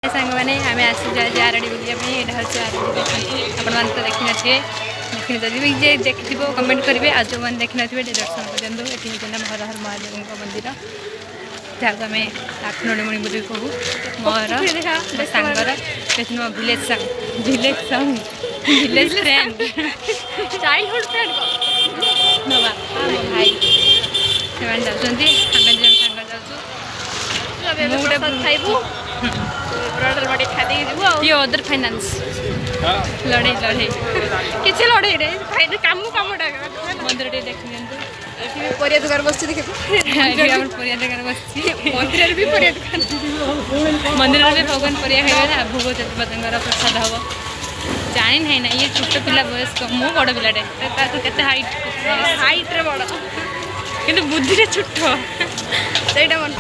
सांग मैंने आम आसुच आज आरडी बुलापी यहाँ हूँ आरडी देखते आपण मैंने तो देखी नी देखी जे देखि कमेंट करेंगे आज जो मैंने देखी थे दर्शन करूँ ये हूँ हर हर महादेव मंदिर जहाँ आम आखनोड़ीमणि बोली कहूँ मोर सांगर देखिए मो village song village friend childhood friend मो बापा मो भाई से जाऊँ आम जन सांग जाऊँ गोटे खाइबू ये अदर फाइनान्स लड़े किसी लड़े कम मंदिर टे देख परिया दुकान बस परिया दुकान बस मंदिर भी परिया दुकान मंदिर में भगवान परिया खाइबे ना भोग चतुपातर प्रसाद हम जानी ना ना ये छोट पिला बयस्क मो बड़ पिलाटे केते हाइट रे बड़ किंतु बुद्धि रे छोट सेटा मन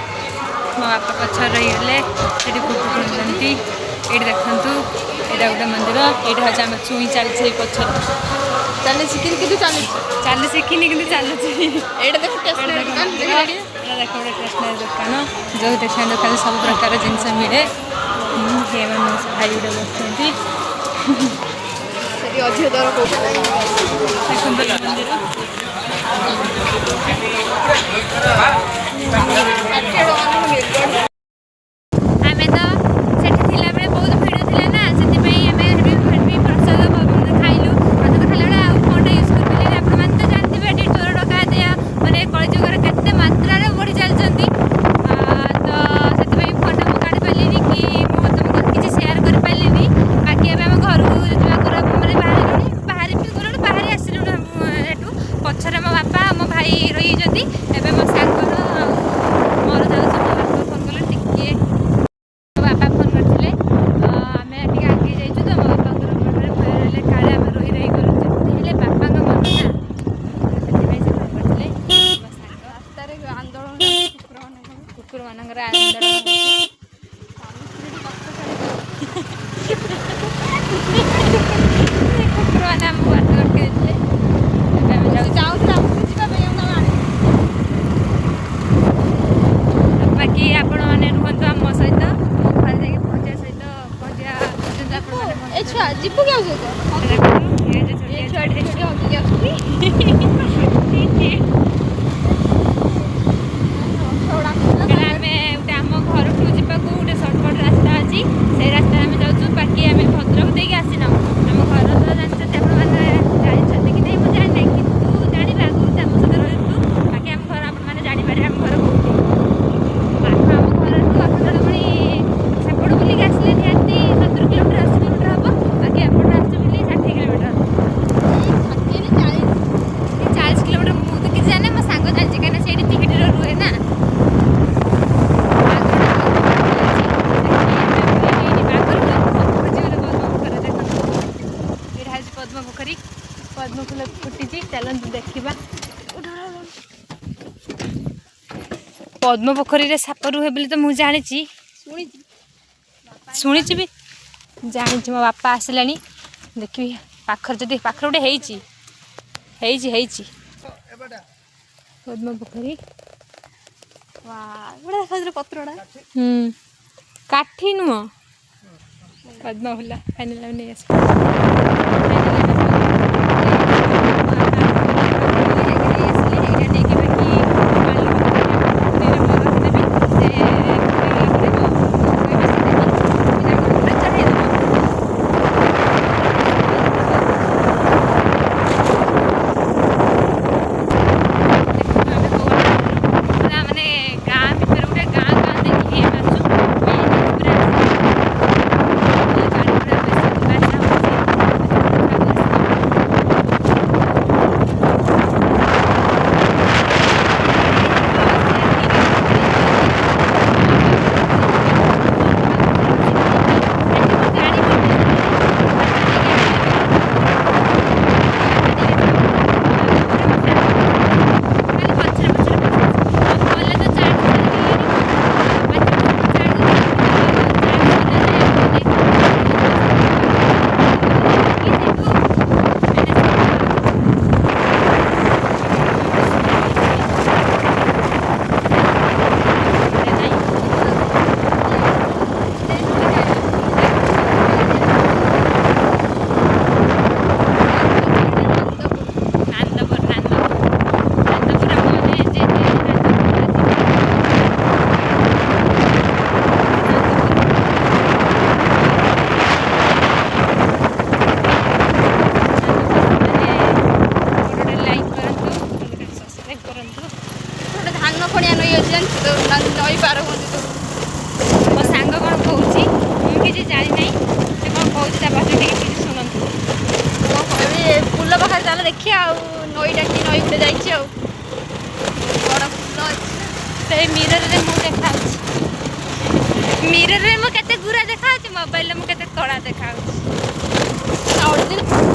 मो बापा पछर रही ये फुटुंट ये देखु यहाँ गोटे मंदिर यहाँ हूँ आम छुई चलছে पछर चली शिखी चली शिखिनी कि चलुची देख स्टेशनरी दुकान देख गोटे स्टेशनरी दुकान जो स्टेशनरी दुकान सब प्रकार जिनस मिले भाई गोटे बस अधिक दर मंदिर जीपू क्या पद्मफूल फुटी चलते देखा पद्म पोखरी रे साप रुहे बोली तो मुझे जानी शुणी भी जानी मो बापा आसला देखी पाखर जदि पाखर गोटे पद्म पोखरी पत्रा काठी नुह पद्म फूल फाइनाल नहीं आस ଏଇଟା କି ନଈ ଗୋଟେ ଯାଇଛି ଆଉ ବଡ଼ ଫୁଲ ଅଛି ନା ସେଇ ମିରରରେ ମୁଁ ଦେଖାଉଛି ମିରରରେ ମୁଁ କେତେ ଗୁରା ଦେଖାଉଛି ମୋବାଇଲରେ ମୁଁ କେତେ କଳା ଦେଖାଉଛି ଆଉ ଗୋଟେ ଦିନ